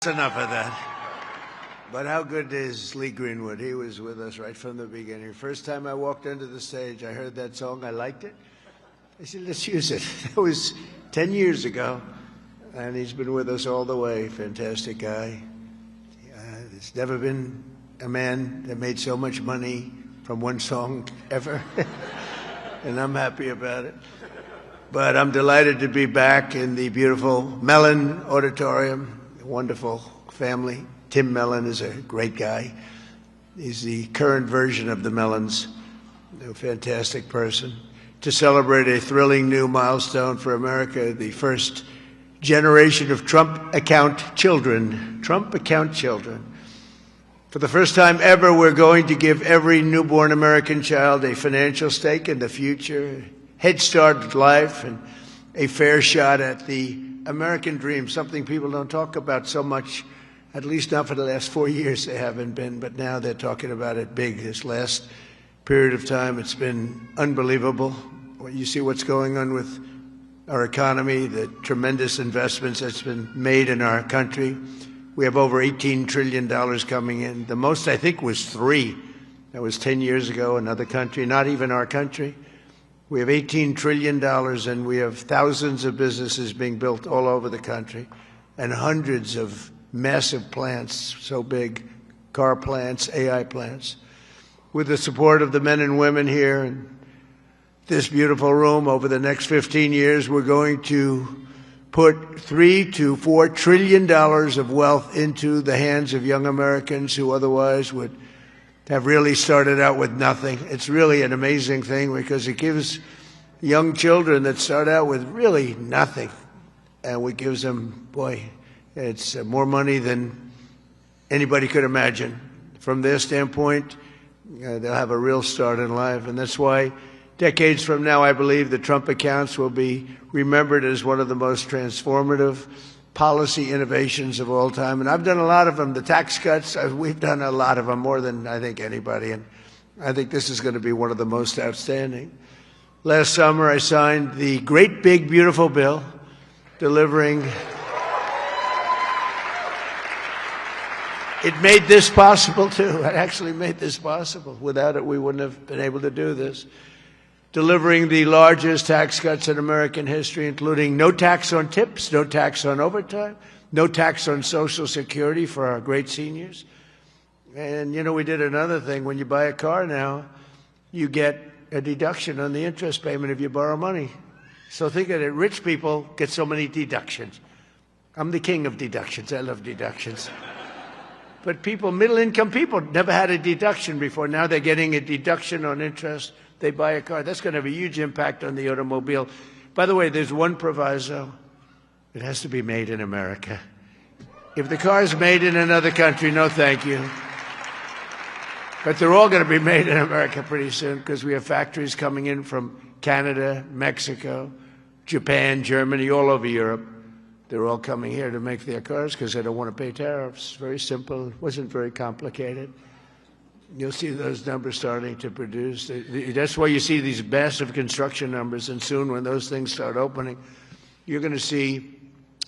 Enough of that. But how good is Lee Greenwood? He was with us right from the beginning. First time I walked onto the stage, I heard that song. I liked it. I said, let's use it. That was 10 years ago, and he's been with us all the way. Fantastic guy. There's never been a man that made so much money from one song ever, and I'm happy about it. But I'm delighted to be back in the beautiful Mellon Auditorium. Wonderful family. Tim Mellon is a great guy. He's the current version of the Mellons, a fantastic person. To celebrate a thrilling new milestone for America, the first generation of Trump account children. Trump account children. For the first time ever, we're going to give every newborn American child a financial stake in the future, head start at life, and a fair shot at the American dream, something people don't talk about so much, at least not for the last 4 years they haven't been, but now they're talking about it big. This last period of time, it's been unbelievable. You see what's going on with our economy, the tremendous investments that's been made in our country. We have over $18 trillion coming in. The most, I think, was 3. That was 10 years ago, another country, not even our country. We have $18 trillion, and we have thousands of businesses being built all over the country, and hundreds of massive plants, so big, car plants, AI plants. With the support of the men and women here in this beautiful room, over the next 15 years, we're going to put $3 to $4 trillion of wealth into the hands of young Americans who otherwise would have really started out with nothing. It's really an amazing thing because it gives young children that start out with really nothing, and it gives them, boy, it's more money than anybody could imagine. From their standpoint, they'll have a real start in life, and that's why decades from now, I believe the Trump accounts will be remembered as one of the most transformative policy innovations of all time. And I've done a lot of them. The tax cuts, we've done a lot of them, more than I think anybody. And I think this is going to be one of the most outstanding. Last summer, I signed the great, big, beautiful bill delivering. It made this possible, too. It actually made this possible. Without it, we wouldn't have been able to do this. Delivering the largest tax cuts in American history, including no tax on tips, no tax on overtime, no tax on Social Security for our great seniors. And, you know, we did another thing. When you buy a car now, you get a deduction on the interest payment if you borrow money. So think of it. Rich people get so many deductions. I'm the king of deductions. I love deductions. But people, middle-income people, never had a deduction before. Now they're getting a deduction on interest. They buy a car. That's going to have a huge impact on the automobile. By the way, there's one proviso. It has to be made in America. If the car is made in another country, no thank you. But they're all going to be made in America pretty soon because we have factories coming in from Canada, Mexico, Japan, Germany, all over Europe. They're all coming here to make their cars because they don't want to pay tariffs. Very simple. It wasn't very complicated. You'll see those numbers starting to produce. That's why you see these massive construction numbers, and soon when those things start opening, you're going to see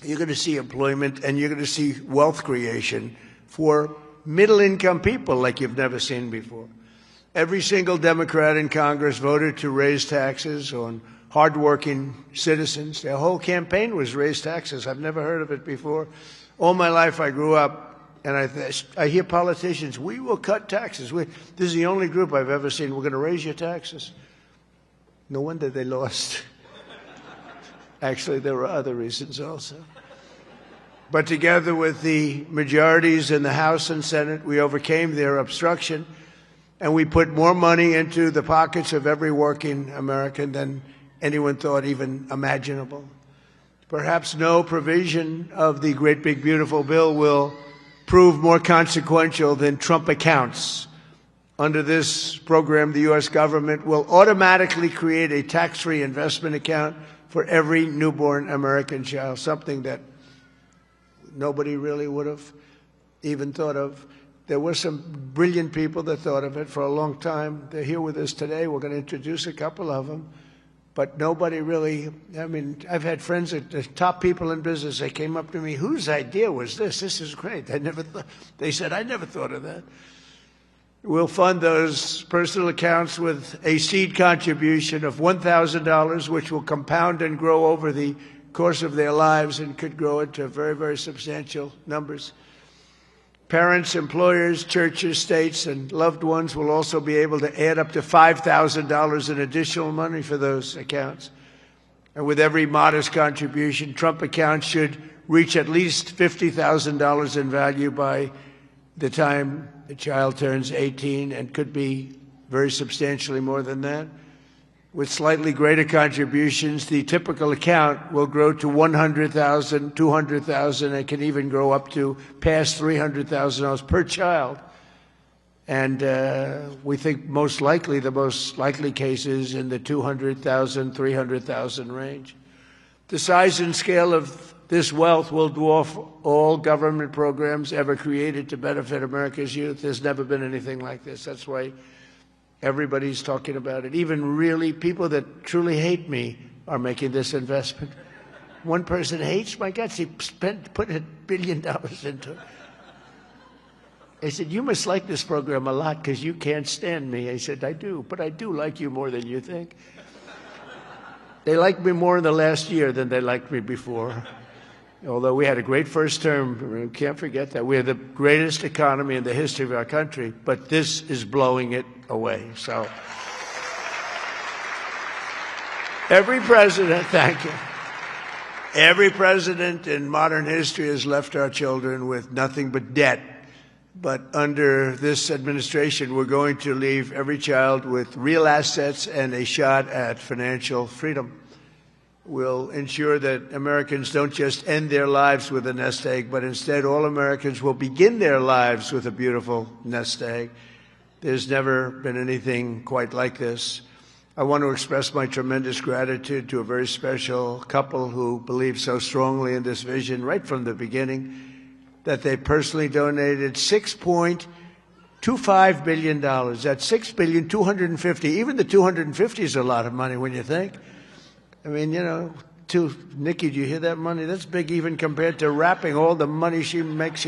employment and you're going to see wealth creation for middle-income people like you've never seen before. Every single Democrat in Congress voted to raise taxes on hardworking citizens. Their whole campaign was raise taxes. I've never heard of it before. All my life I grew up, and I hear politicians, we will cut taxes. This is the only group I've ever seen, we're going to raise your taxes. No wonder they lost. Actually, there were other reasons also. But together with the majorities in the House and Senate, we overcame their obstruction, and we put more money into the pockets of every working American than anyone thought even imaginable. Perhaps no provision of the great, big, beautiful bill will prove more consequential than Trump accounts. Under this program, the U.S. government will automatically create a tax-free investment account for every newborn American child, something that nobody really would have even thought of. There were some brilliant people that thought of it for a long time. They're here with us today. We're going to introduce a couple of them. But nobody really, I mean, I've had friends at the top people in business, they came up to me, whose idea was this? This is great. They said, I never thought of that. We'll fund those personal accounts with a seed contribution of $1,000, which will compound and grow over the course of their lives and could grow into very, very substantial numbers. Parents, employers, churches, states, and loved ones will also be able to add up to $5,000 in additional money for those accounts. And with every modest contribution, Trump accounts should reach at least $50,000 in value by the time the child turns 18, and could be very substantially more than that. With slightly greater contributions, the typical account will grow to $100,000, $200,000, and can even grow up to past $300,000 per child. And we think the most likely cases in the $200,000, $300,000 range. The size and scale of this wealth will dwarf all government programs ever created to benefit America's youth. There's never been anything like this. That's why everybody's talking about it. Even really people that truly hate me are making this investment. One person hates my guts. He put $1 billion into it. I said, you must like this program a lot because you can't stand me. I said, I do, but I do like you more than you think. They like me more in the last year than they liked me before. Although we had a great first term, we can't forget that. We have the greatest economy in the history of our country, but this is blowing it away. So every president, thank you. Every president in modern history has left our children with nothing but debt. But under this administration, we're going to leave every child with real assets and a shot at financial freedom. We'll ensure that Americans don't just end their lives with a nest egg, but instead all Americans will begin their lives with a beautiful nest egg. There's never been anything quite like this. I want to express my tremendous gratitude to a very special couple who believed so strongly in this vision right from the beginning that they personally donated $6.25 billion. That's $6,250,000,000. Even the 250 is a lot of money when you think. I mean, you know, Nikki, do you hear that money? That's big even compared to rapping, all the money she makes.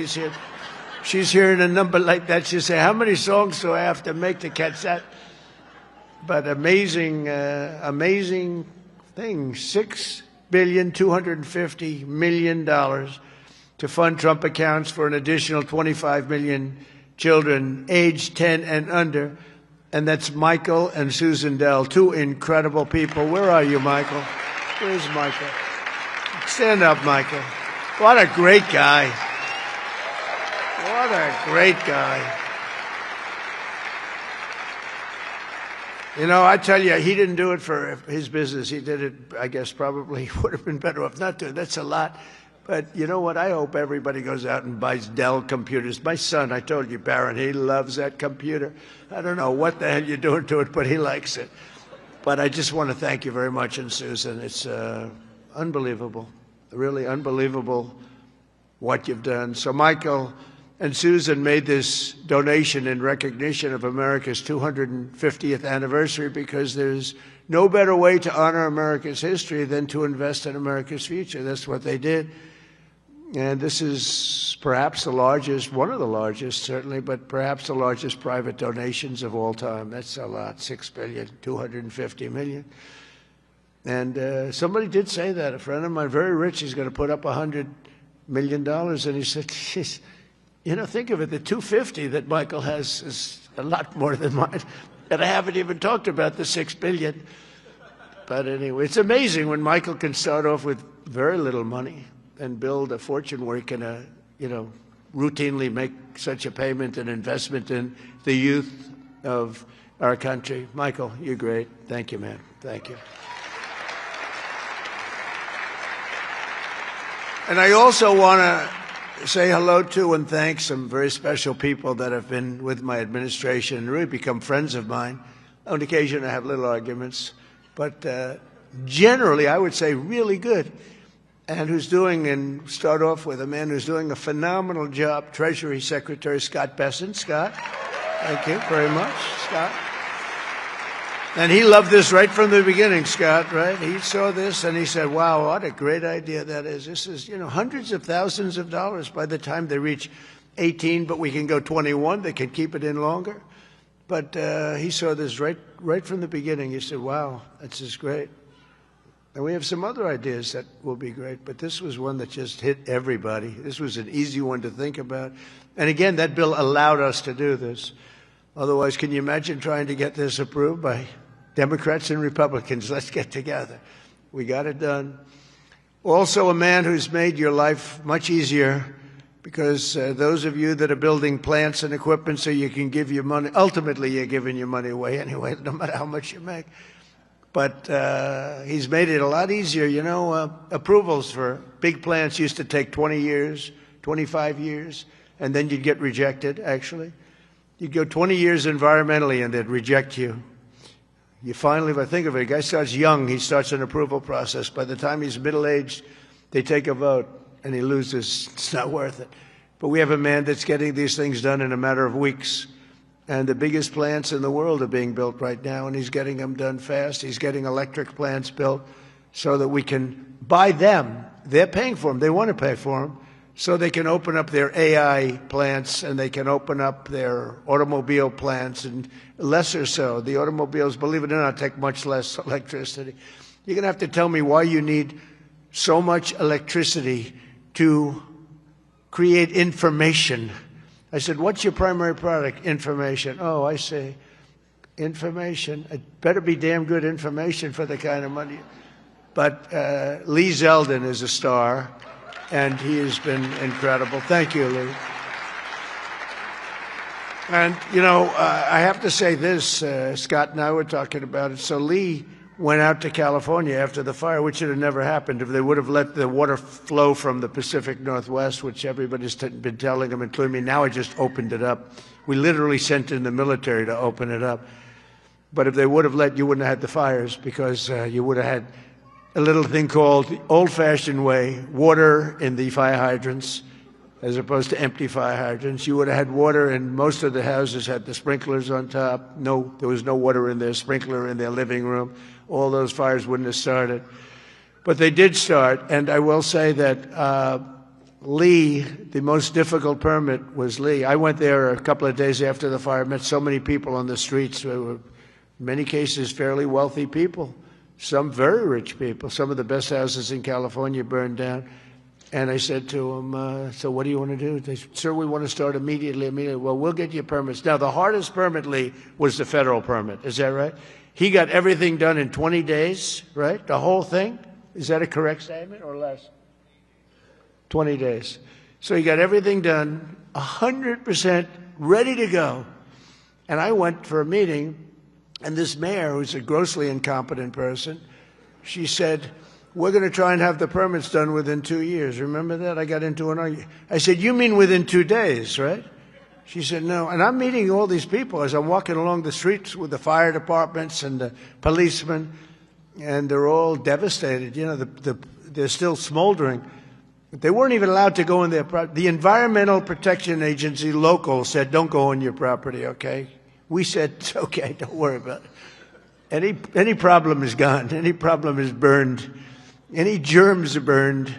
She's hearing a number like that. She'll say, how many songs do I have to make to catch that? But amazing thing, $6,250,000,000 to fund Trump accounts for an additional 25 million children aged 10 and under. And that's Michael and Susan Dell, two incredible people. Where are you, Michael? Where's Michael? Stand up, Michael. What a great guy. What a great guy. You know, I tell you, he didn't do it for his business. He did it, I guess, probably would have been better off not to. That's a lot. But you know what? I hope everybody goes out and buys Dell computers. My son, I told you, Barron, he loves that computer. I don't know what the hell you're doing to it, but he likes it. But I just want to thank you very much, and Susan. It's unbelievable, really unbelievable what you've done. So Michael and Susan made this donation in recognition of America's 250th anniversary because there's no better way to honor America's history than to invest in America's future. That's what they did. And this is perhaps the largest, one of the largest, certainly, but perhaps the largest private donations of all time. That's a lot, $6,250,000,000. And somebody did say that. A friend of mine, very rich, he's going to put up $100 million. And he said, geez, you know, think of it, the 250 that Michael has is a lot more than mine. And I haven't even talked about the $6 billion. But anyway, it's amazing when Michael can start off with very little money and build a fortune where he can, routinely make such a payment and investment in the youth of our country. Michael, you're great. Thank you, man. Thank you. And I also want to say hello to and thank some very special people that have been with my administration and really become friends of mine. On occasion, I have little arguments, but generally, I would say really good. And start off with a man who's doing a phenomenal job, Treasury Secretary Scott Bessent. Scott, thank you very much, Scott. And he loved this right from the beginning, Scott, right? He saw this and he said, wow, what a great idea that is. This is, hundreds of thousands of dollars by the time they reach 18, but we can go 21. They can keep it in longer. But he saw this right from the beginning. He said, wow, this is great. And we have some other ideas that will be great, but this was one that just hit everybody. This was an easy one to think about. And again, that bill allowed us to do this. Otherwise, can you imagine trying to get this approved by Democrats and Republicans? Let's get together. We got it done. Also, a man who's made your life much easier, because those of you that are building plants and equipment so you can give your money, ultimately you're giving your money away anyway, no matter how much you make. But he's made it a lot easier. Approvals for big plants used to take 20 years, 25 years, and then you'd get rejected, actually. You'd go 20 years environmentally and they'd reject you. You finally, if I think of it, a guy starts young, he starts an approval process. By the time he's middle-aged, they take a vote and he loses. It's not worth it. But we have a man that's getting these things done in a matter of weeks. And the biggest plants in the world are being built right now, and he's getting them done fast. He's getting electric plants built so that we can buy them. They're paying for them. They want to pay for them. So they can open up their AI plants and they can open up their automobile plants, and lesser so. The automobiles, believe it or not, take much less electricity. You're going to have to tell me why you need so much electricity to create information. I said, what's your primary product? Information. Oh, I see. Information. It better be damn good information for the kind of money. But Lee Zeldin is a star, and he has been incredible. Thank you, Lee. And, I have to say this. Scott and I were talking about it. So Lee went out to California after the fire, which would have never happened if they would have let the water flow from the Pacific Northwest, which everybody's been telling them, including me. Now I just opened it up. We literally sent in the military to open it up. But if they would have let, you wouldn't have had the fires, because you would have had a little thing called the old-fashioned way, water in the fire hydrants, as opposed to empty fire hydrants. You would have had water, and most of the houses had the sprinklers on top. No, there was no water in their sprinkler in their living room. All those fires wouldn't have started. But they did start, and I will say that Lee, the most difficult permit was Lee. I went there a couple of days after the fire, met so many people on the streets who were, in many cases, fairly wealthy people, some very rich people. Some of the best houses in California burned down. And I said to them, so what do you want to do? They said, sir, we want to start immediately. Well, we'll get you permits. Now, the hardest permit, Lee, was the federal permit. Is that right? He got everything done in 20 days, right? The whole thing? Is that a correct statement or less? 20 days. So he got everything done, 100% ready to go. And I went for a meeting, and this mayor, who's a grossly incompetent person, she said, we're going to try and have the permits done within 2 years. Remember that? I got into an argument. I said, you mean within 2 days, right? She said, no. And I'm meeting all these people as I'm walking along the streets with the fire departments and the policemen, and they're all devastated. They're still smoldering. They weren't even allowed to go in their property. The Environmental Protection Agency local said, don't go on your property, okay? We said, it's okay, don't worry about it. Any problem is gone. Any problem is burned. Any germs are burned.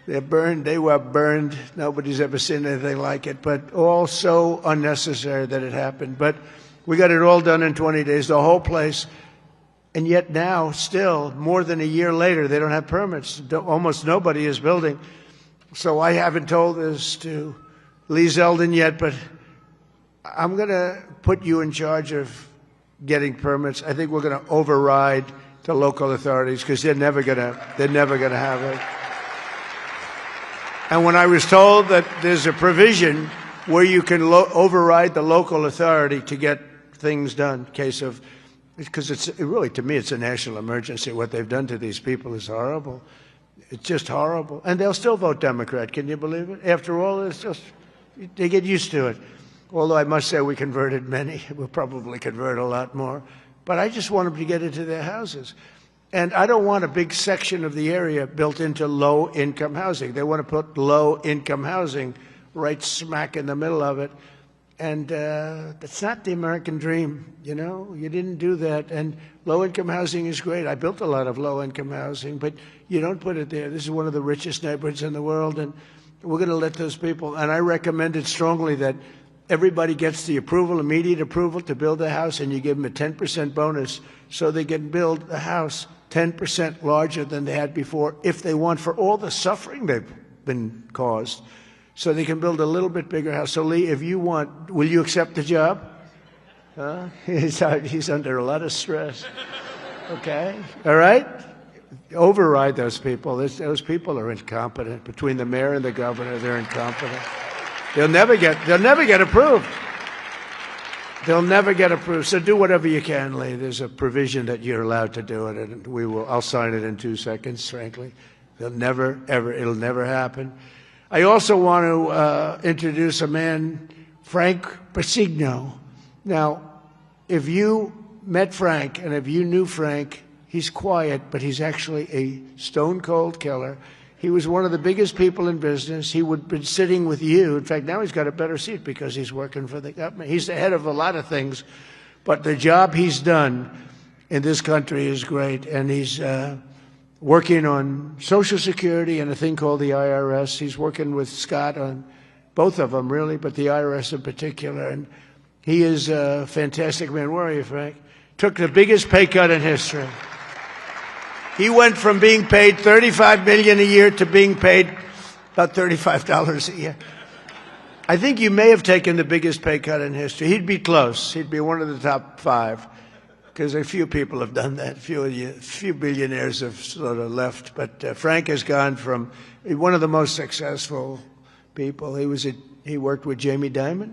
They're burned. They were burned. Nobody's ever seen anything like it, but all so unnecessary that it happened. But we got it all done in 20 days, the whole place. And yet now, still, more than a year later, they don't have permits. Almost nobody is building. So I haven't told this to Lee Zeldin yet, but I'm going to put you in charge of getting permits. I think we're going to override the local authorities, because they're never going to have it. And when I was told that there's a provision where you can override the local authority to get things done, because it's really, to me, it's a national emergency. What they've done to these people is horrible. It's just horrible. And they'll still vote Democrat. Can you believe it? After all, they get used to it. Although I must say we converted many. We'll probably convert a lot more. But I just want them to get into their houses. And I don't want a big section of the area built into low-income housing. They want to put low-income housing right smack in the middle of it. And that's not the American dream, you know? You didn't do that. And low-income housing is great. I built a lot of low-income housing, but you don't put it there. This is one of the richest neighborhoods in the world, and we're going to let those people, and I recommend it strongly that everybody gets the approval, immediate approval to build a house, and you give them a 10% bonus so they can build a house 10% larger than they had before if they want, for all the suffering they've been caused. So they can build a little bit bigger house. So, Lee, if you want, will you accept the job? He's under a lot of stress. Okay? All right? Override those people. Those people are incompetent. Between the mayor and the governor, they're incompetent. They'll never get approved. They'll never get approved. So do whatever you can, Lee. There's a provision that you're allowed to do it, and I'll sign it in 2 seconds, frankly. It'll never happen. I also want to introduce a man, Frank Persigno. Now, if you met Frank and if you knew Frank, he's quiet, but he's actually a stone-cold killer. He was one of the biggest people in business. He would have been sitting with you. In fact, now he's got a better seat because he's working for the government. He's the head of a lot of things, but the job he's done in this country is great, and he's working on Social Security and a thing called the IRS. He's working with Scott on both of them, really, but the IRS in particular. And he is a fantastic man. Where are you, Frank? Took the biggest pay cut in history. He went from being paid $35 million a year to being paid about $35 a year. I think you may have taken the biggest pay cut in history. He'd be close. He'd be one of the top 5. Because a few people have done that. Few billionaires have sort of left. But Frank has gone from one of the most successful people. He worked with Jamie Dimon.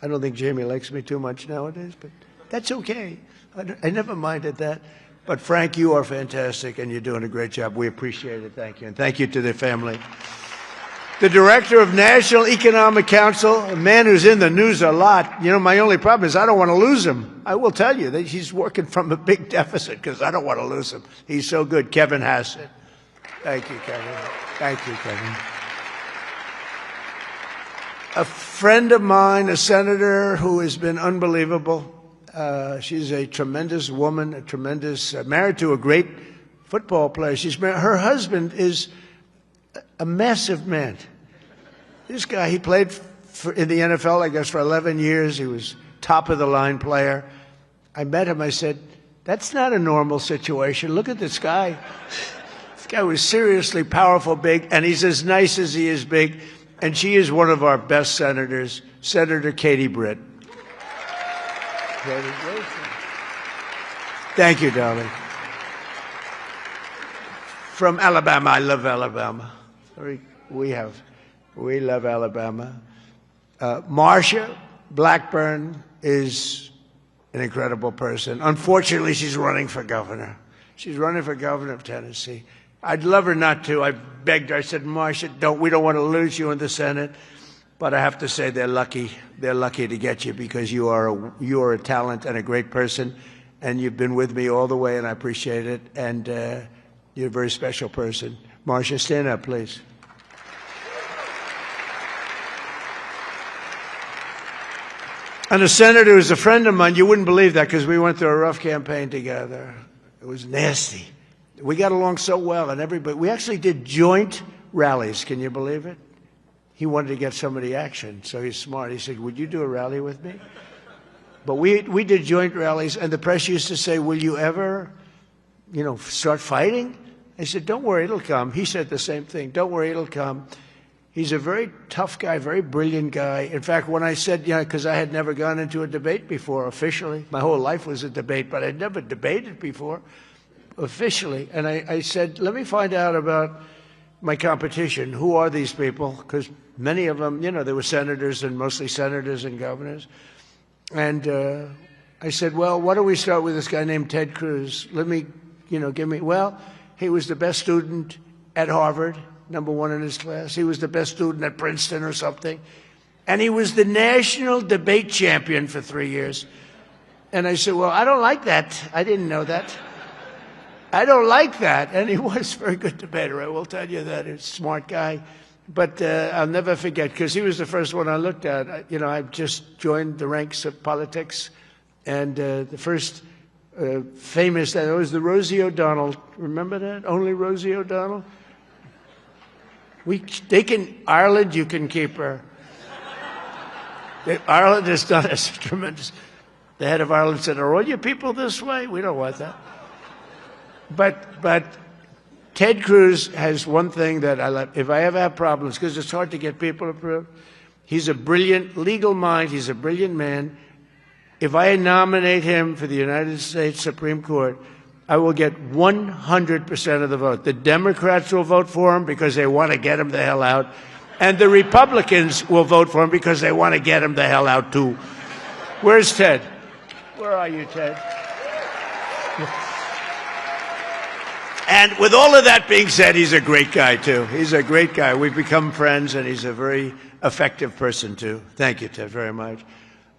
I don't think Jamie likes me too much nowadays, but that's okay. I never minded that. But Frank, you are fantastic, and you're doing a great job. We appreciate it. Thank you. And thank you to the family. The director of National Economic Council, a man who's in the news a lot. You know, my only problem is I don't want to lose him. I will tell you that he's working from a big deficit because I don't want to lose him. He's so good. Kevin Hassett. Thank you, Kevin. Thank you, Kevin. A friend of mine, a senator who has been unbelievable. She's a tremendous woman, married to a great football player. Her husband is a massive man. This guy, he played in the NFL, I guess, for 11 years. He was top-of-the-line player. I met him. I said, that's not a normal situation. Look at this guy. This guy was seriously powerful, big, and he's as nice as he is big. And she is one of our best senators, Senator Katie Britt. Thank you, darling. From Alabama. I love Alabama. We love Alabama. Marsha Blackburn is an incredible person. Unfortunately, she's running for governor. She's running for governor of Tennessee. I'd love her not to. I begged her. I said, Marsha, we don't want to lose you in the Senate. But I have to say they're lucky. They're lucky to get you because you are a talent and a great person, and you've been with me all the way, and I appreciate it. And you're a very special person. Marsha, stand up, please. And a senator who's a friend of mine, you wouldn't believe that because we went through a rough campaign together. It was nasty. We got along so well, and we actually did joint rallies. Can you believe it? He wanted to get some of the action, so he's smart. He said, would you do a rally with me? But we did joint rallies, and the press used to say, will you ever, start fighting? I said, don't worry, it'll come. He said the same thing. Don't worry, it'll come. He's a very tough guy, very brilliant guy. In fact, when I said, because I had never gone into a debate before officially. My whole life was a debate, but I'd never debated before officially. And I said, let me find out about my competition. Who are these people? Because many of them, they were senators and mostly senators and governors. And I said, well, why don't we start with this guy named Ted Cruz? Let me, he was the best student at Harvard, #1 in his class. He was the best student at Princeton or something. And he was the national debate champion for 3 years. And I said, well, I don't like that. I didn't know that. I don't like that. And he was a very good debater. I will tell you that. He's a smart guy, But I'll never forget, because he was the first one I looked at. You know, I just joined the ranks of politics, and the first famous, that was the Rosie O'Donnell. Remember that? Only Rosie O'Donnell? Ireland, you can keep her. Ireland has done us tremendous. The head of Ireland said, "Are all your people this way? We don't want that." But Ted Cruz has one thing that I love. If I ever have problems, because it's hard to get people approved, he's a brilliant legal mind. He's a brilliant man. If I nominate him for the United States Supreme Court, I will get 100% of the vote. The Democrats will vote for him because they want to get him the hell out. And the Republicans will vote for him because they want to get him the hell out, too. Where's Ted? Where are you, Ted? And with all of that being said, he's a great guy, too. He's a great guy. We've become friends, and he's a very effective person, too. Thank you, Ted, very much.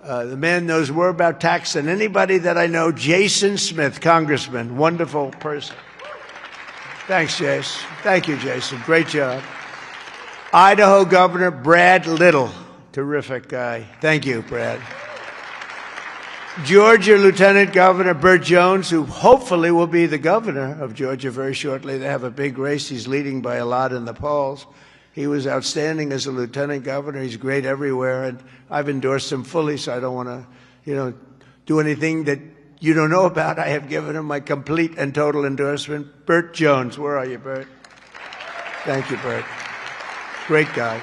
The man knows more about tax than anybody that I know. Jason Smith, Congressman, wonderful person. Thanks, Jason. Thank you, Jason. Great job. Idaho Governor Brad Little, terrific guy. Thank you, Brad. Georgia Lieutenant Governor Burt Jones, who hopefully will be the governor of Georgia very shortly. They have a big race. He's leading by a lot in the polls. He was outstanding as a lieutenant governor. He's great everywhere, and I've endorsed him fully, so I don't want to, do anything that you don't know about. I have given him my complete and total endorsement. Burt Jones, where are you, Burt? Thank you, Burt. Great guy.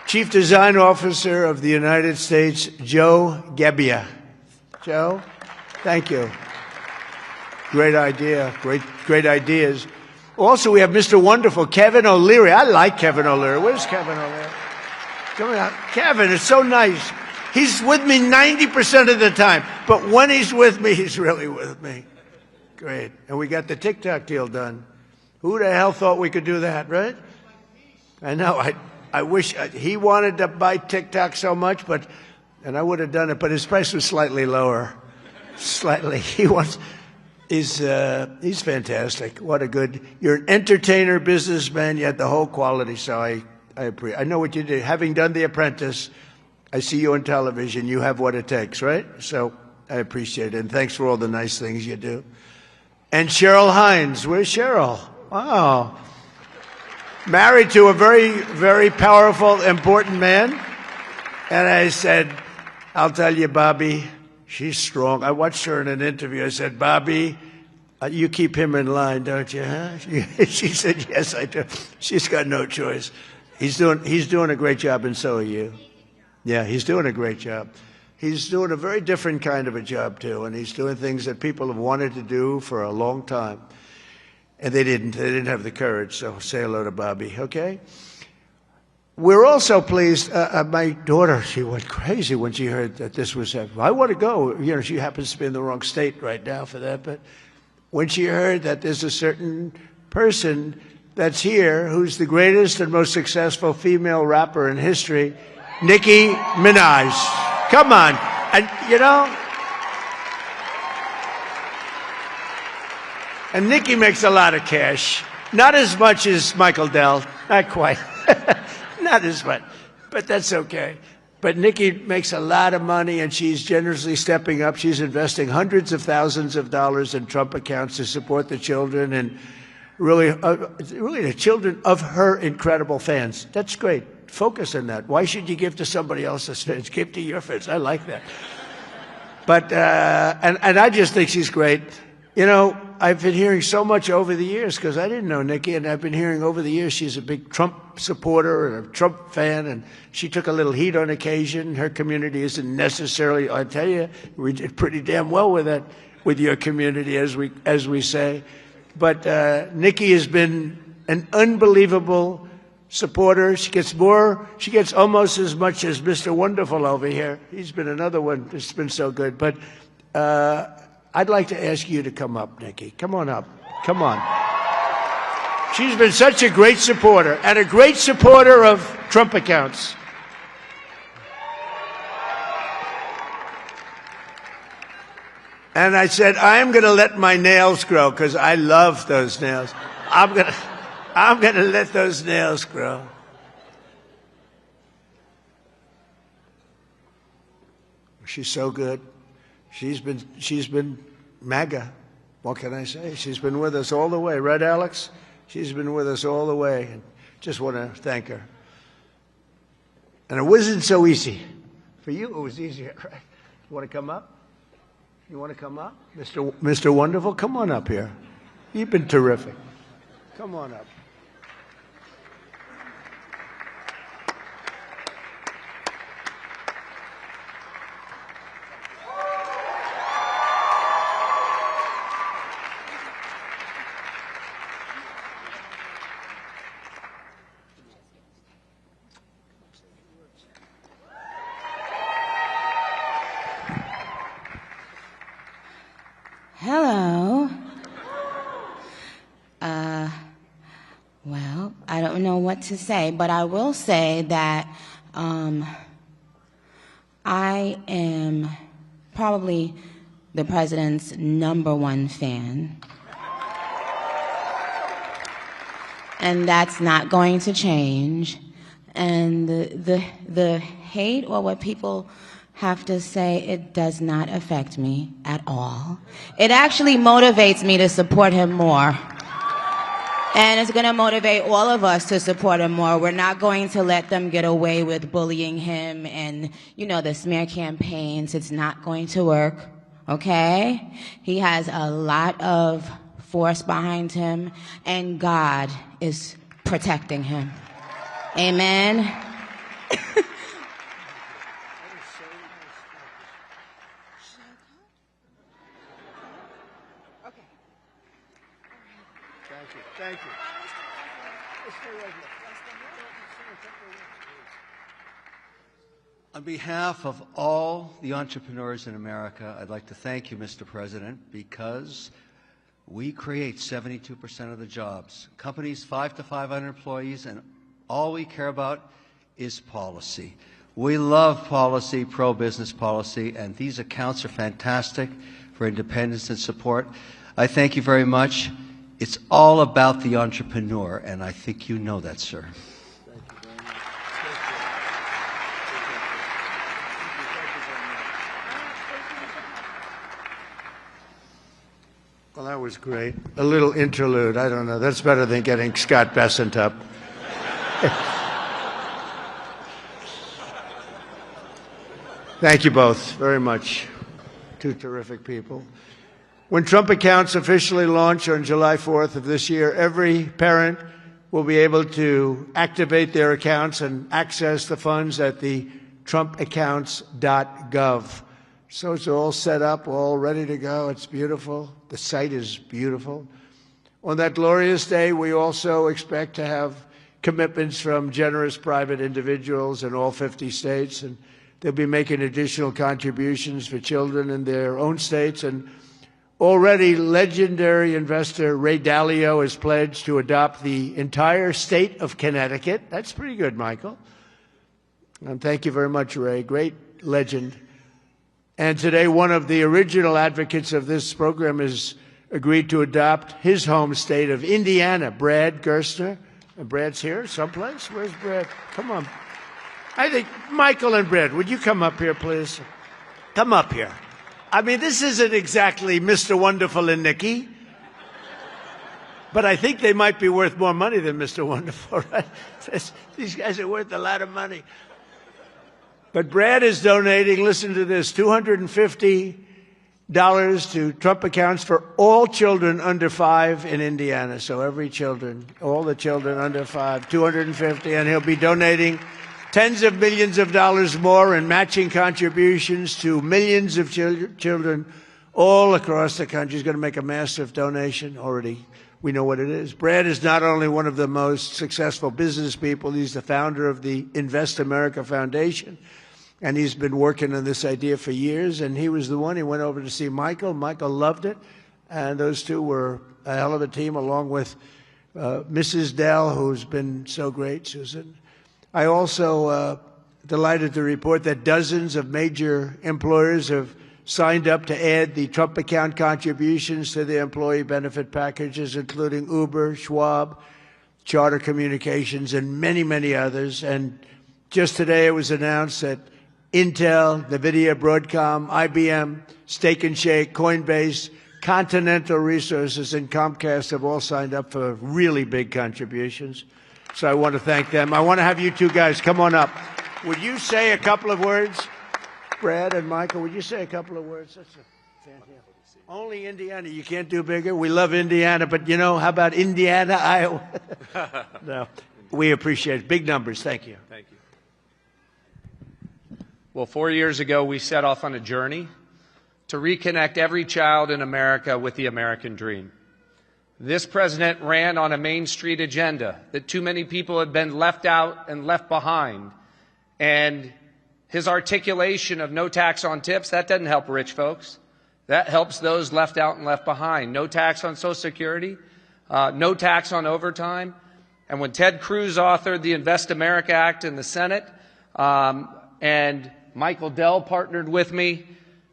Chief Design Officer of the United States, Joe Gebbia. Joe, thank you. Great idea. Great ideas. Also, we have Mr. Wonderful, Kevin O'Leary. I like Kevin O'Leary. Where's Kevin O'Leary? Come on. Kevin, it's so nice. He's with me 90% of the time. But when he's with me, he's really with me. Great. And we got the TikTok deal done. Who the hell thought we could do that, right? I know. I wish he wanted to buy TikTok so much, and I would have done it, but his price was slightly lower. Slightly. He's fantastic. What a good, you're an entertainer, businessman, you had the whole quality, so I appreciate. I know what you did. Having done The Apprentice, I see you on television, you have what it takes, right? So I appreciate it, and thanks for all the nice things you do. And Cheryl Hines, where's Cheryl? Wow. Married to a very, very powerful, important man. And I said, I'll tell you, Bobby, she's strong. I watched her in an interview. I said, Bobby, you keep him in line, don't you? Huh? She said, yes, I do. She's got no choice. He's doing a great job, and so are you. Yeah, he's doing a great job. He's doing a very different kind of a job, too, and he's doing things that people have wanted to do for a long time. And they didn't have the courage, so say hello to Bobby, okay? We're also pleased, my daughter, she went crazy when she heard that this was happening. I want to go. She happens to be in the wrong state right now for that, but when she heard that there's a certain person that's here who's the greatest and most successful female rapper in history, Nicki Minaj. Come on. And, and Nicki makes a lot of cash. Not as much as Michael Dell. Not quite. Not as much. But that's okay. But Nicki makes a lot of money, and she's generously stepping up. She's investing hundreds of thousands of dollars in Trump accounts to support the children and really the children of her incredible fans. That's great. Focus on that. Why should you give to somebody else's fans? Give to your fans. I like that. But and I just think she's great. I've been hearing so much over the years because I didn't know Nicki, and I've been hearing over the years she's a big Trump supporter and a Trump fan, and she took a little heat on occasion. Her community isn't necessarily, I tell you, we did pretty damn well with that, with your community, as we say. But Nicki has been an unbelievable supporter. She gets almost as much as Mr. Wonderful over here. He's been another one that's been so good. But I'd like to ask you to come up, Nicki. Come on up. Come on. She's been such a great supporter, and a great supporter of Trump accounts. And I said, I'm going to let my nails grow because I love those nails. I'm going to let those nails grow. She's so good. She's been MAGA. What can I say? She's been with us all the way. Right, Alex? She's been with us all the way. And just want to thank her. And it wasn't so easy. For you, it was easier, right? You want to come up? You want to come up? Mr. Wonderful, come on up here. You've been terrific. Come on up. Hello. Well, I don't know what to say, but I will say that I am probably the president's #1 fan. And that's not going to change. And the hate or what people have to say, it does not affect me at all. It actually motivates me to support him more. And it's going to motivate all of us to support him more. We're not going to let them get away with bullying him and, you know, the smear campaigns. It's not going to work, okay? He has a lot of force behind him, and God is protecting him. Amen. Thank you. On behalf of all the entrepreneurs in America, I'd like to thank you, Mr. President, because we create 72% of the jobs. Companies 5 to 500 employees, and all we care about is policy. We love policy, pro-business policy, and these accounts are fantastic for independence and support. I thank you very much. It's all about the entrepreneur, and I think you know that, sir. Well, that was great. A little interlude. I don't know. That's better than getting Scott Bessent up. Thank you both very much. Two terrific people. When Trump accounts officially launch on July 4th of this year, every parent will be able to activate their accounts and access the funds at the trumpaccounts.gov. So it's all set up, all ready to go. It's beautiful. The site is beautiful. On that glorious day, we also expect to have commitments from generous private individuals in all 50 states, and they'll be making additional contributions for children in their own states. And already, legendary investor Ray Dalio has pledged to adopt the entire state of Connecticut. That's pretty good, Michael. And thank you very much, Ray. Great legend. And today, one of the original advocates of this program has agreed to adopt his home state of Indiana, Brad Gerstner. And Brad's here someplace? Where's Brad? Come on. I think Michael and Brad, would you come up here, please? Come up here. I mean, this isn't exactly Mr. Wonderful and Nikki, but I think they might be worth more money than Mr. Wonderful, right? These guys are worth a lot of money. But Brad is donating, listen to this, $250 to Trump accounts for all children under 5 in Indiana. So every children, all the children under 5, $250, and he'll be donating tens of millions of dollars more in matching contributions to millions of children all across the country. He's going to make a massive donation already. We know what it is. Brad is not only one of the most successful business people, he's the founder of the Invest America Foundation, and he's been working on this idea for years, and he was the one. He went over to see Michael. Michael loved it, and those two were a hell of a team, along with Mrs. Dell, who's been so great, Susan. I also delighted to report that dozens of major employers have signed up to add the Trump account contributions to their employee benefit packages, including Uber, Schwab, Charter Communications, and many, many others. And just today it was announced that Intel, NVIDIA, Broadcom, IBM, Steak and Shake, Coinbase, Continental Resources, and Comcast have all signed up for really big contributions. So I want to thank them. I want to have you two guys come on up. Would you say a couple of words? Brad and Michael, would you say a couple of words? That's a fantastic. Only Indiana. You can't do bigger. We love Indiana, but you know, how about Indiana, Iowa? No, we appreciate it. Big numbers. Thank you. Thank you. Well, 4 years ago, we set off on a journey to reconnect every child in America with the American dream. This president ran on a Main Street agenda that too many people had been left out and left behind. And his articulation of no tax on tips, that doesn't help rich folks. That helps those left out and left behind. No tax on Social Security, no tax on overtime. And when Ted Cruz authored the Invest America Act in the Senate, and Michael Dell partnered with me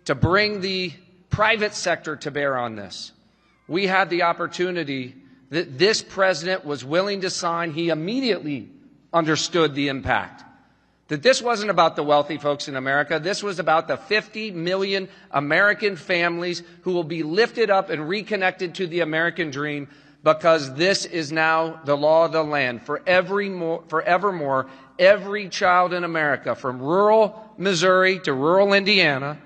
to bring the private sector to bear on this, we had the opportunity that this president was willing to sign. He immediately understood the impact. That this wasn't about the wealthy folks in America. This was about the 50 million American families who will be lifted up and reconnected to the American dream, because this is now the law of the land. Forevermore, every child in America, from rural Missouri to rural Indiana,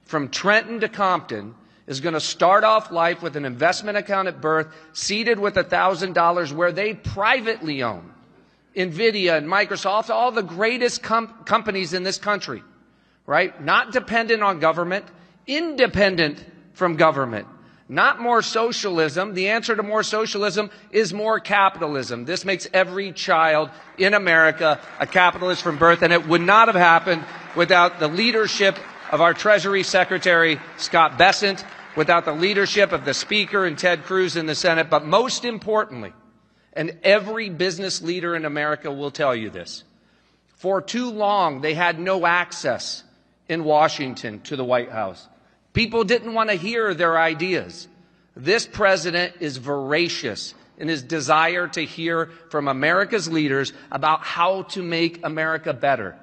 from Trenton to Compton, is going to start off life with an investment account at birth, seated with $1,000, where they privately own NVIDIA and Microsoft, all the greatest companies in this country, right? Not dependent on government, independent from government. Not more socialism. The answer to more socialism is more capitalism. This makes every child in America a capitalist from birth, and it would not have happened without the leadership of our Treasury Secretary, Scott Bessent, without the leadership of the Speaker and Ted Cruz in the Senate, but most importantly, and every business leader in America will tell you this, for too long they had no access in Washington to the White House. People didn't want to hear their ideas. This president is voracious in his desire to hear from America's leaders about how to make America better.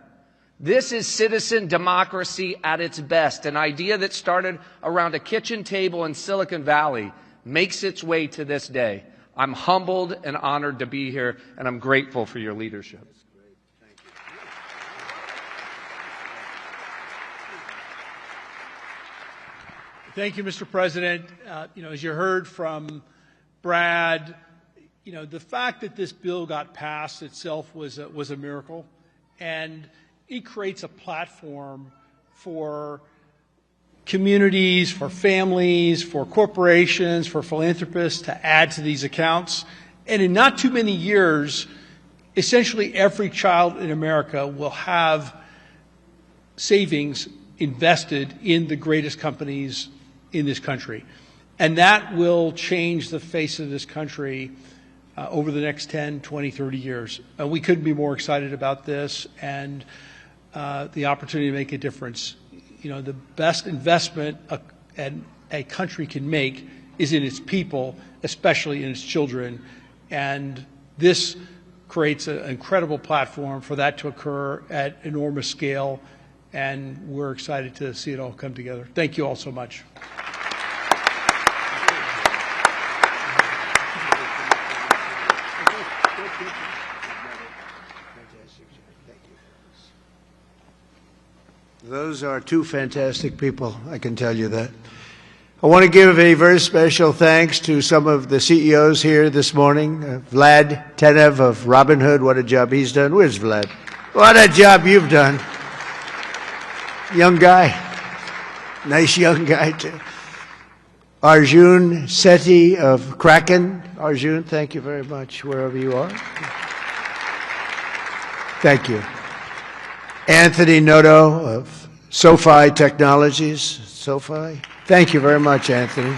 This is citizen democracy at its best. An idea that started around a kitchen table in Silicon Valley makes its way to this day. I'm humbled and honored to be here, and I'm grateful for your leadership. Thank you, Mr. President. As you heard from Brad, the fact that this bill got passed itself was a miracle, and it creates a platform for communities, for families, for corporations, for philanthropists to add to these accounts. And in not too many years, essentially every child in America will have savings invested in the greatest companies in this country. And that will change the face of this country over the next 10, 20, 30 years. And we couldn't be more excited about this and the opportunity to make a difference. The best investment a country can make is in its people, especially in its children. And this creates an incredible platform for that to occur at enormous scale. And we're excited to see it all come together. Thank you all so much. Those are two fantastic people, I can tell you that. I want to give a very special thanks to some of the CEOs here this morning. Vlad Tenev of Robinhood, what a job he's done. Where's Vlad? What a job you've done. Young guy. Nice young guy, too. Arjun Sethi of Kraken. Arjun, thank you very much, wherever you are. Thank you. Anthony Noto of SoFi Technologies. SoFi. Thank you very much, Anthony.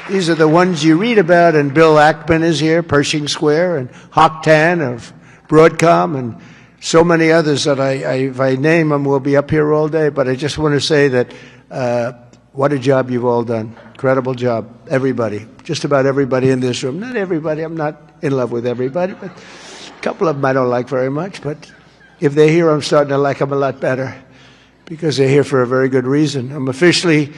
These are the ones you read about, and Bill Ackman is here, Pershing Square, and Hock Tan of Broadcom, and so many others that if I name them, we'll be up here all day. But I just want to say that what a job you've all done. incredible job. Everybody, just about everybody in this room. Not everybody. I'm not in love with everybody, but a couple of them I don't like very much. But if they're here, I'm starting to like them a lot better because they're here for a very good reason. I'm officially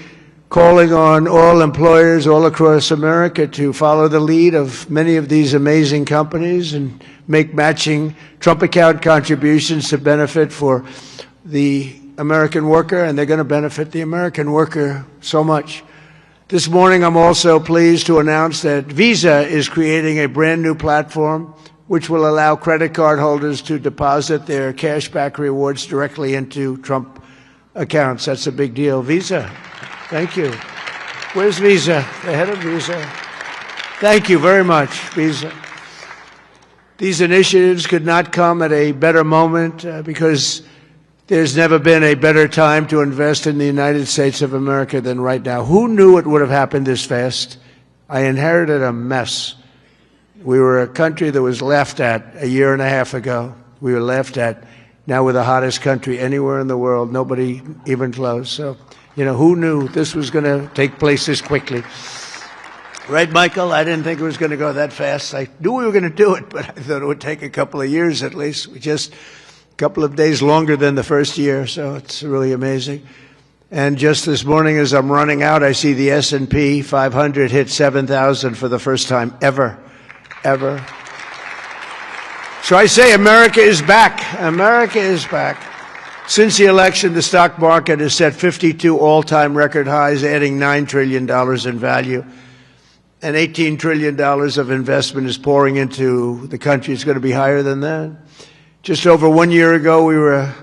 calling on all employers all across America to follow the lead of many of these amazing companies and make matching Trump account contributions to benefit for the American worker, and they're going to benefit the American worker so much. This morning, I'm also pleased to announce that Visa is creating a brand new platform which will allow credit card holders to deposit their cashback rewards directly into Trump accounts. That's a big deal. Visa. Thank you. Where's Visa? The head of Visa. Thank you very much, Visa. These initiatives could not come at a better moment because there's never been a better time to invest in the United States of America than right now. Who knew it would have happened this fast? I inherited a mess. We were a country that was laughed at a year and a half ago. We were laughed at. Now we're the hottest country anywhere in the world. Nobody even close. So, who knew this was going to take place this quickly? Right, Michael? I didn't think it was going to go that fast. I knew we were going to do it, but I thought it would take a couple of years at least. Just a couple of days longer than the first year, so it's really amazing. And just this morning as I'm running out, I see the S&P 500 hit 7,000 for the first time ever. So I say America is back. America is back. Since the election, the stock market has set 52 all-time record highs, adding $9 trillion in value. And $18 trillion of investment is pouring into the country. It's going to be higher than that. Just over 1 year ago, we were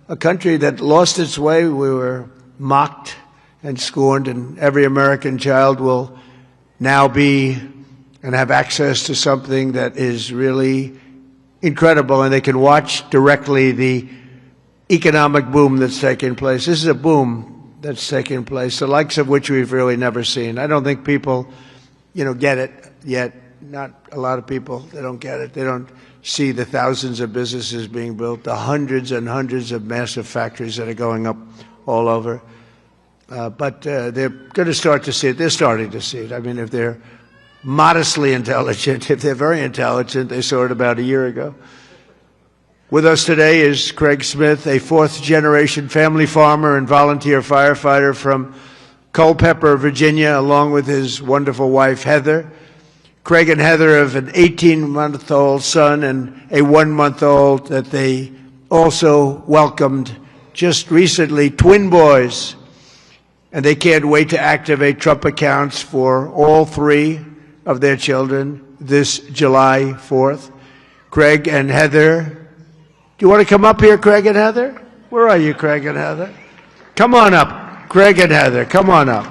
a country that lost its way. We were mocked and scorned, and every American child will now be and have access to something that is really incredible, and they can watch directly the economic boom that's taking place. This is a boom that's taking place, the likes of which we've really never seen. I don't think people, get it yet. Not a lot of people, they don't get it. They don't see the thousands of businesses being built, the hundreds and hundreds of massive factories that are going up all over. But they're going to start to see it. They're starting to see it. I mean, if they're modestly intelligent, if they're very intelligent, they saw it about a year ago. With us today is Craig Smith, a fourth-generation family farmer and volunteer firefighter from Culpeper, Virginia, along with his wonderful wife, Heather. Craig and Heather have an 18-month-old son and a 1-month-old that they also welcomed just recently, twin boys. And they can't wait to activate Trump accounts for all three of their children this July 4th. Craig and Heather, do you want to come up here, Craig and Heather? Where are you, Craig and Heather? Come on up, Craig and Heather, come on up.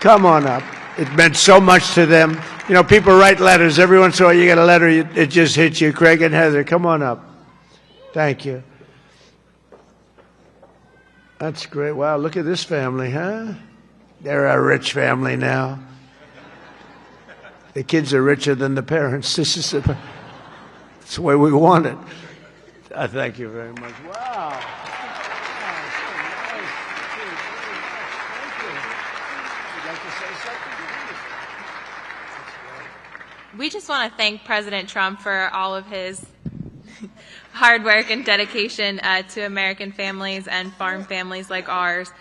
Come on up. It meant so much to them. People write letters. Every once in a while you get a letter, it just hits you. Craig and Heather, come on up. Thank you. That's great. Wow, look at this family, huh? They're a rich family now. The kids are richer than the parents. That's the way we want it. Thank you very much. Wow. We just want to thank President Trump for all of his hard work and dedication to American families and farm families like ours.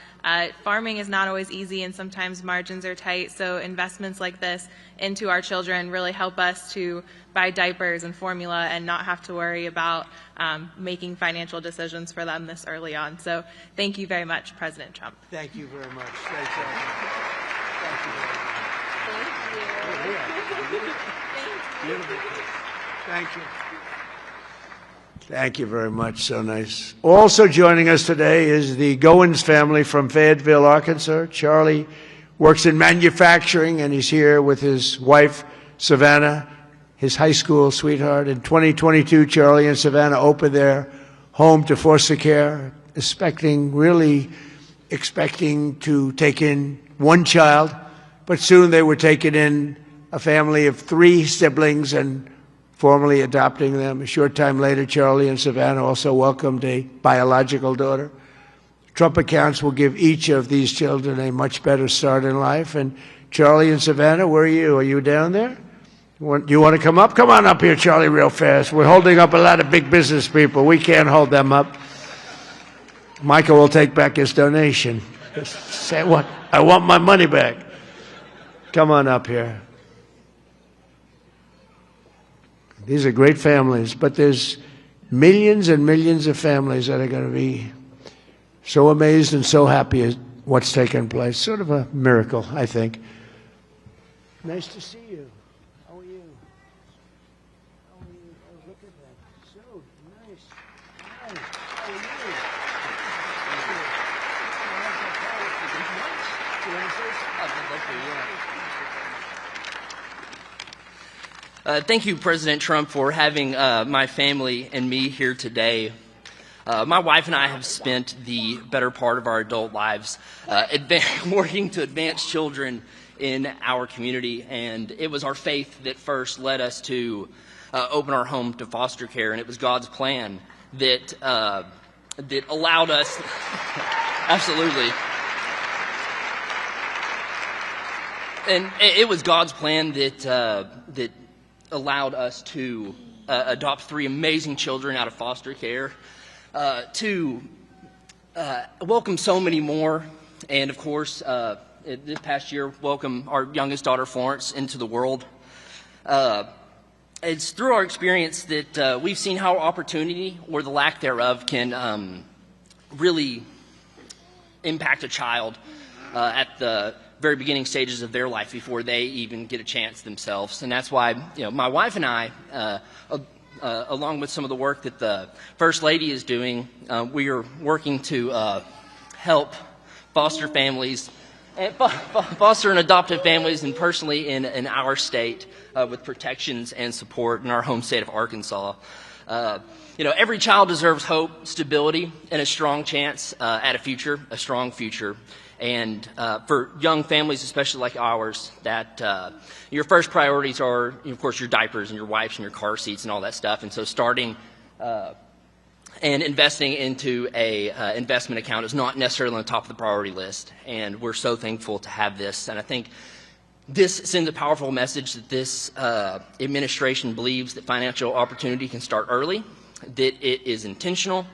Farming is not always easy, and sometimes margins are tight, so investments like this into our children really help us to buy diapers and formula and not have to worry about making financial decisions for them this early on. So thank you very much, President Trump. Thank you very much. Thank you. Thank you. Thank you very much. So nice. Also joining us today is the Goins family from Fayetteville, Arkansas. Charlie works in manufacturing, and he's here with his wife, Savannah, his high school sweetheart. In 2022, Charlie and Savannah opened their home to foster care, really expecting to take in one child, but soon they were taking in a family of 3 siblings and formally adopting them. A short time later, Charlie and Savannah also welcomed a biological daughter. Trump accounts will give each of these children a much better start in life. And Charlie in Savannah, where are you? Are you down there? Do you want to come up? Come on up here, Charlie, real fast. We're holding up a lot of big business people. We can't hold them up. Michael will take back his donation. Say what? I want my money back. Come on up here. These are great families, but there's millions and millions of families that are going to be so amazed and so happy at what's taken place. Sort of a miracle, I think. Nice to see you. How are you? How are you? Oh, look at that. So nice. Nice. How are you? Thank you, President Trump, for having my family and me here today. My wife and I have spent the better part of our adult lives working to advance children in our community, and it was our faith that first led us to open our home to foster care, and it was God's plan that allowed us absolutely. And it was God's plan that allowed us to adopt 3 amazing children out of foster care, to welcome so many more, and of course, this past year, welcome our youngest daughter, Florence, into the world. It's through our experience that we've seen how opportunity, or the lack thereof, can really impact a child at the very beginning stages of their life before they even get a chance themselves. And that's why, my wife and I, along with some of the work that the First Lady is doing, we are working to help foster families, foster and adoptive families, and personally in our state with protections and support in our home state of Arkansas. Every child deserves hope, stability, and a strong chance at a future, a strong future. And for young families, especially like ours, that your first priorities are, of course, your diapers and your wipes and your car seats and all that stuff. And so starting and investing into a investment account is not necessarily on the top of the priority list. And we're so thankful to have this. And I think this sends a powerful message that this administration believes that financial opportunity can start early, that it is intentional,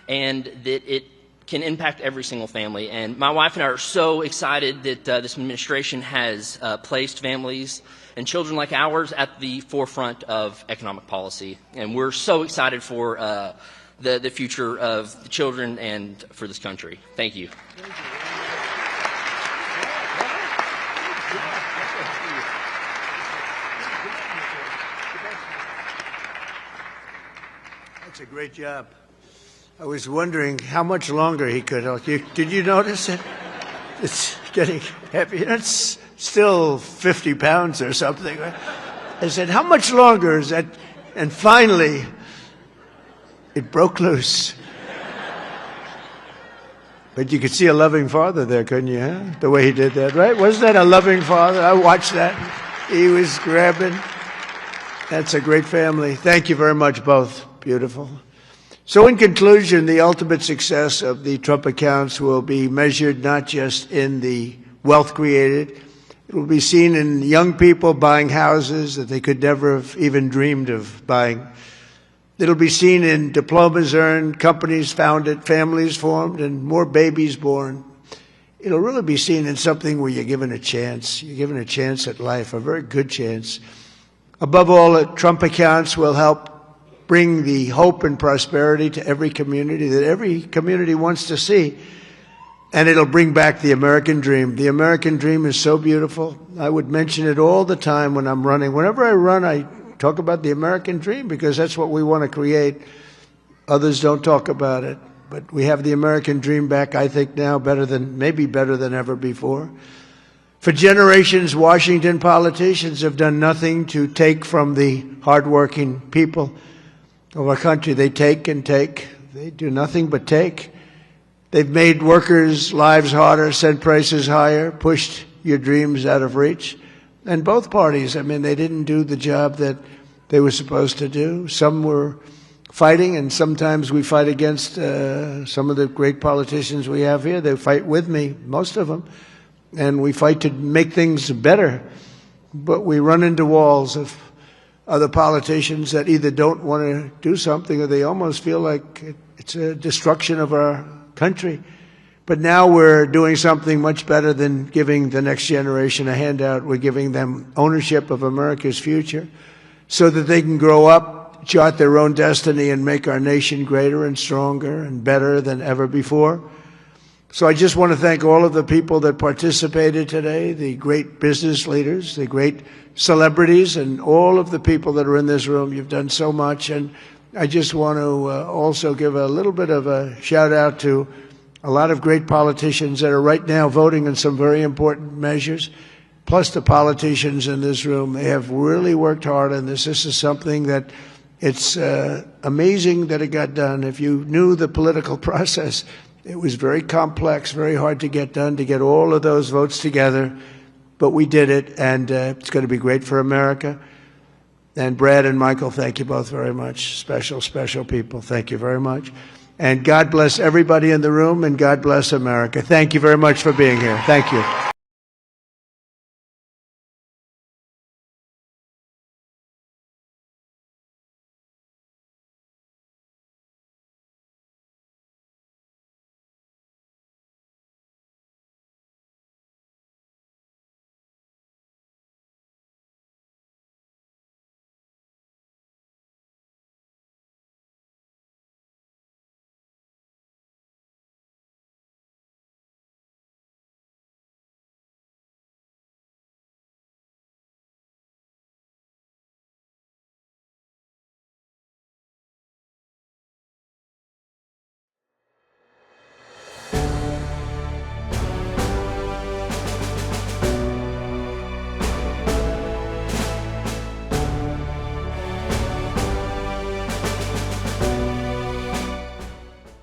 and that it can impact every single family. And my wife and I are so excited that this administration has placed families and children like ours at the forefront of economic policy. And we're so excited for the future of the children and for this country. Thank you. That's a great job. I was wondering how much longer he could hold. Did you notice it? It's getting heavy. It's still 50 pounds or something. I said, how much longer is that? And finally, it broke loose. But you could see a loving father there, couldn't you? Huh? The way he did that, right? Wasn't that a loving father? I watched that. He was grabbing. That's a great family. Thank you very much, both. Beautiful. So in conclusion, the ultimate success of the Trump accounts will be measured not just in the wealth created. It will be seen in young people buying houses that they could never have even dreamed of buying. It'll be seen in diplomas earned, companies founded, families formed, and more babies born. It'll really be seen in something where you're given a chance. You're given a chance at life, a very good chance. Above all, the Trump accounts will help bring the hope and prosperity to every community that every community wants to see. And it'll bring back the American dream. The American dream is so beautiful. I would mention it all the time when I'm running. Whenever I run, I talk about the American dream because that's what we want to create. Others don't talk about it. But we have the American dream back, I think, now maybe better than ever before. For generations, Washington politicians have done nothing to take from the hardworking people of our country. They take and take. They do nothing but take. They've made workers' lives harder, sent prices higher, pushed your dreams out of reach. And both parties, they didn't do the job that they were supposed to do. Some were fighting, and sometimes we fight against some of the great politicians we have here. They fight with me, most of them, and we fight to make things better. But we run into walls of other politicians that either don't want to do something or they almost feel like it's a destruction of our country. But now we're doing something much better than giving the next generation a handout. We're giving them ownership of America's future so that they can grow up, chart their own destiny, and make our nation greater and stronger and better than ever before. So I just want to thank all of the people that participated today, the great business leaders, the great celebrities, and all of the people that are in this room. You've done so much. And I just want to also give a little bit of a shout out to a lot of great politicians that are right now voting on some very important measures, plus the politicians in this room. They have really worked hard on this. This is something that it's amazing that it got done. If you knew the political process, it was very complex, very hard to get done, to get all of those votes together. But we did it, and it's going to be great for America. And Brad and Michael, thank you both very much. Special, special people. Thank you very much. And God bless everybody in the room, and God bless America. Thank you very much for being here. Thank you.